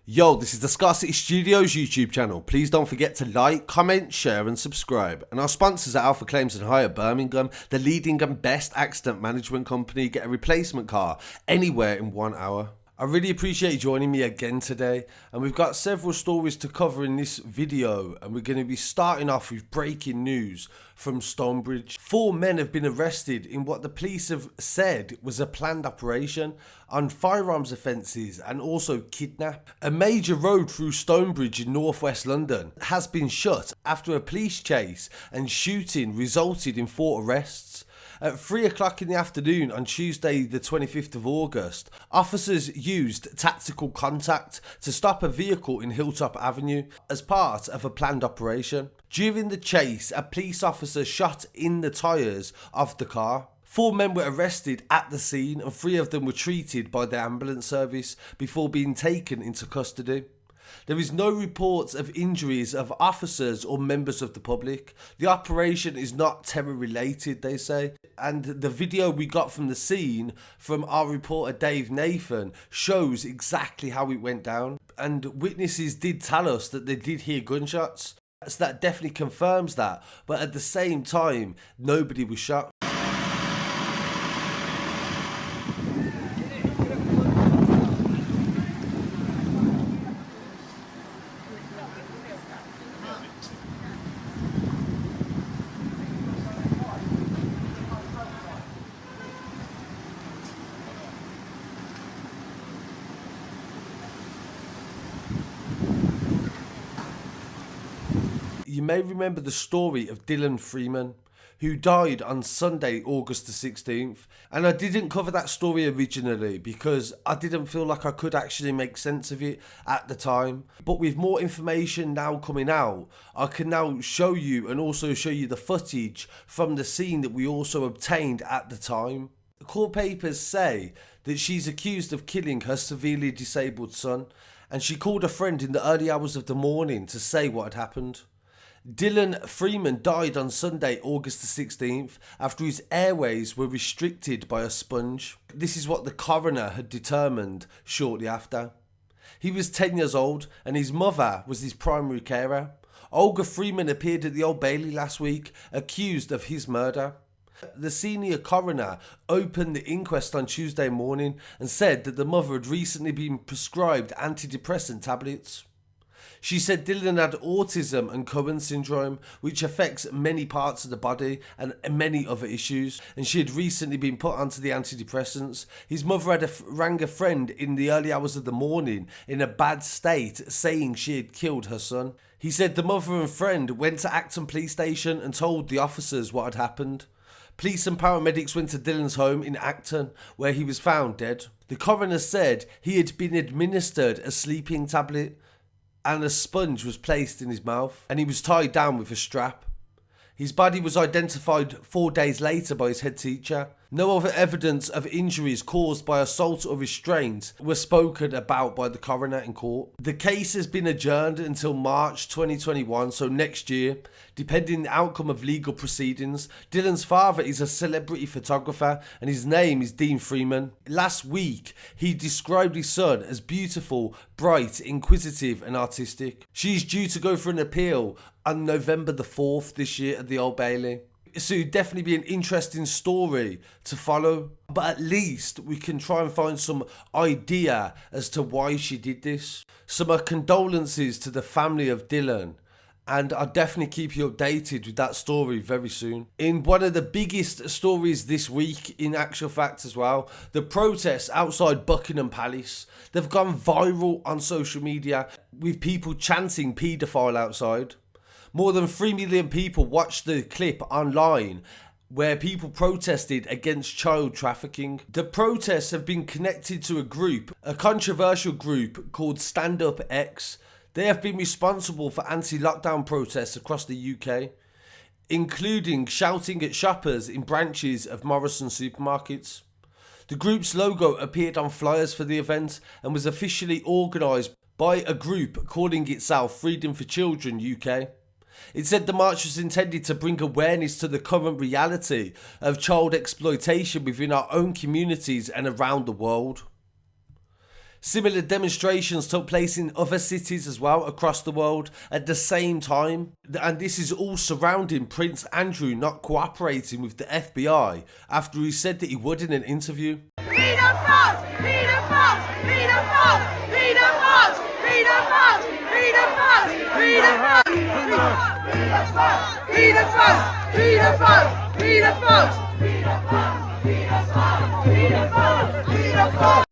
Yo, this is the Scarcity Studios YouTube channel. Please don't forget to like, comment, share and subscribe. And our sponsors are Alpha Claims and Hire Birmingham, the leading and best accident management company. Get a replacement car anywhere in 1 hour. I really appreciate you joining me again today, and we've got several stories to cover in this video, and we're going to be starting off with breaking news from Stonebridge. 4 men have been arrested in what the police have said was a planned operation on firearms offences and also kidnap. A major road through Stonebridge in northwest London has been shut after a police chase and shooting resulted in 4 arrests. At 3 o'clock in the afternoon on Tuesday the 25th of August, officers used tactical contact to stop a vehicle in Hilltop Avenue as part of a planned operation. During the chase, a police officer shot in the tyres of the car. 4 men were arrested at the scene and 3 of them were treated by the ambulance service before being taken into custody. There is no reports of injuries of officers or members of the public. The operation is not terror related, they say. And the video we got from the scene from our reporter Dave Nathan shows exactly how it went down. And witnesses did tell us that they did hear gunshots. So that definitely confirms that. But at the same time, nobody was shot. You may remember the story of Freeman, who died on Sunday, August the 16th. And I didn't cover that story originally because I didn't feel like I could actually make sense of it at the time. But with more information now coming out, I can now show you and also show you the footage from the scene that we also obtained at the time. The court papers say that she's accused of killing her severely disabled son, and she called a friend in the early hours of the morning to say what had happened. Freeman died on Sunday, August the 16th, after his airways were restricted by a sponge. This is what the coroner had determined shortly after. He was 10 years old and his mother was his primary carer. Olga Freeman appeared at the Old Bailey last week, accused of his murder. The senior coroner opened the inquest on Tuesday morning and said that the mother had recently been prescribed antidepressant tablets. She said Dylan had autism and Cohen syndrome, which affects many parts of the body and many other issues, and she had recently been put onto the antidepressants. His mother had rang a friend in the early hours of the morning in a bad state, saying she had killed her son. He said the mother and friend went to Acton police station and told the officers what had happened. Police and paramedics went to Dylan's home in Acton, where he was found dead. The coroner said he had been administered a sleeping tablet and a sponge was placed in his mouth, and he was tied down with a strap. His body was identified 4 days later by his head teacher. No other evidence of injuries caused by assault or restraint were spoken about by the coroner in court. The case has been adjourned until March 2021, so next year, depending on the outcome of legal proceedings. Dylan's father is a celebrity photographer and his name is Dean Freeman. Last week, he described his son as beautiful, bright, inquisitive and artistic. She's due to go for an appeal on November the 4th this year at the Old Bailey. So it'd definitely be an interesting story to follow, but at least we can try and find some idea as to why she did this. So my condolences to the family of Dylan, and I'll definitely keep you updated with that story very soon. In one of the biggest stories this week, in actual fact as well, the protests outside Buckingham Palace, they've gone viral on social media with people chanting paedophile outside. More than 3 million people watched the clip online where people protested against child trafficking. The protests have been connected to a controversial group called Stand Up X. They have been responsible for anti-lockdown protests across the UK, including shouting at shoppers in branches of Morrison supermarkets. The group's logo appeared on flyers for the event and was officially organised by a group calling itself Freedom for Children UK. It said the march was intended to bring awareness to the current reality of child exploitation within our own communities and around the world. Similar demonstrations took place in other cities as well across the world at the same time, and this is all surrounding Prince Andrew not cooperating with the FBI after he said that he would in an interview. Paedophxles! Paedophxles! Paedophxles! Paedophxles! Paedophxles! Paedophxles! Paedophxles! Paedophxles! Paedophxles! Paedophxles! Paedophxles! Paedophxles!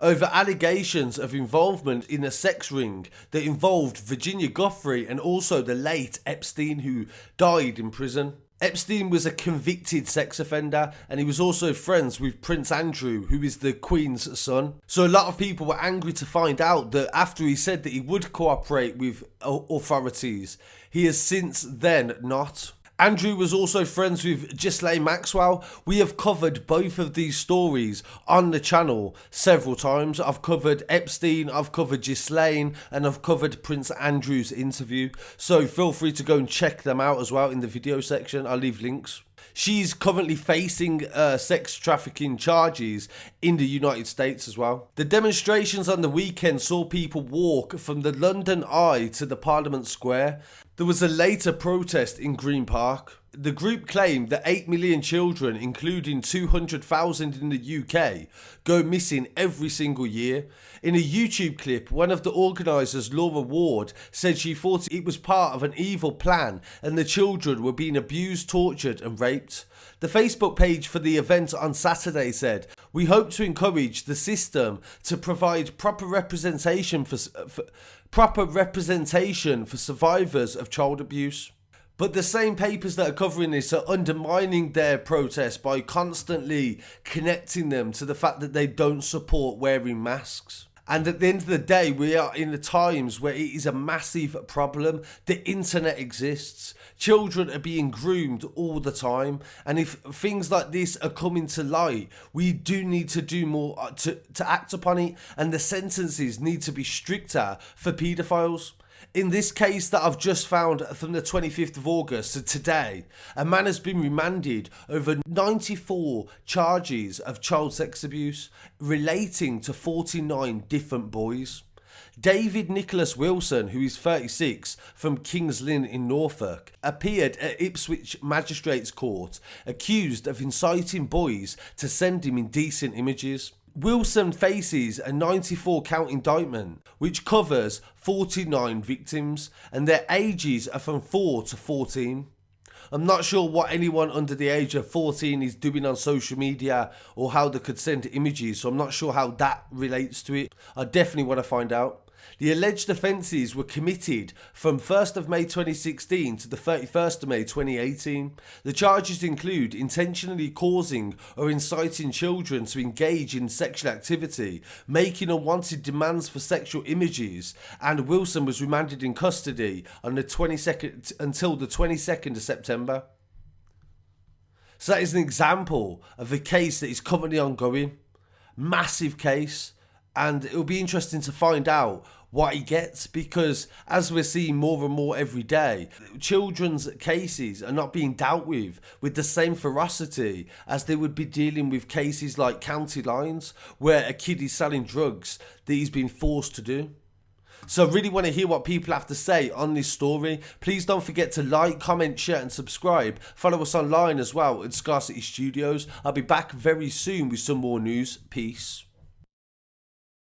Over allegations of involvement in a sex ring that involved Virginia Guthrie and also the late Epstein, who died in prison. Epstein was a convicted sex offender, and he was also friends with Prince Andrew, who is the Queen's son. So a lot of people were angry to find out that after he said that he would cooperate with authorities, he has since then not. Andrew was also friends with Ghislaine Maxwell. We have covered both of these stories on the channel several times. I've covered Epstein, I've covered Ghislaine, and I've covered Prince Andrew's interview. So feel free to go and check them out as well in the video section. I'll leave links. She's currently facing sex trafficking charges in the United States as well. The demonstrations on the weekend saw people walk from the London Eye to the Parliament Square. There was a later protest in Green Park. The group claimed that 8 million children, including 200,000 in the UK, go missing every single year. In a YouTube clip, one of the organisers, Laura Ward, said she thought it was part of an evil plan and the children were being abused, tortured and raped. The Facebook page for the event on Saturday said, "We hope to encourage the system to provide proper representation for survivors of child abuse." But the same papers that are covering this are undermining their protest by constantly connecting them to the fact that they don't support wearing masks. And at the end of the day, we are in the times where it is a massive problem. The internet exists. Children are being groomed all the time. And if things like this are coming to light, we do need to do more to act upon it. And the sentences need to be stricter for paedophiles. In this case that I've just found from the 25th of August, so today, a man has been remanded over 94 charges of child sex abuse relating to 49 different boys. David Nicholas Wilson, who is 36, from Kings Lynn in Norfolk, appeared at Ipswich Magistrates Court accused of inciting boys to send him indecent images. Wilson faces a 94-count indictment which covers 49 victims and their ages are from 4 to 14. I'm not sure what anyone under the age of 14 is doing on social media or how they could send images, so I'm not sure how that relates to it. I definitely want to find out. The alleged offences were committed from 1st of May 2016 to the 31st of May 2018. The charges include intentionally causing or inciting children to engage in sexual activity, making unwanted demands for sexual images, and Wilson was remanded in custody on the 22nd until the 22nd of September. So that is an example of a case that is currently ongoing. Massive case. And it will be interesting to find out what he gets, because as we're seeing more and more every day, children's cases are not being dealt with the same ferocity as they would be dealing with cases like County Lines, where a kid is selling drugs that he's been forced to do. So I really want to hear what people have to say on this story. Please don't forget to like, comment, share and subscribe. Follow us online as well at Scarcity Studios. I'll be back very soon with some more news. Peace.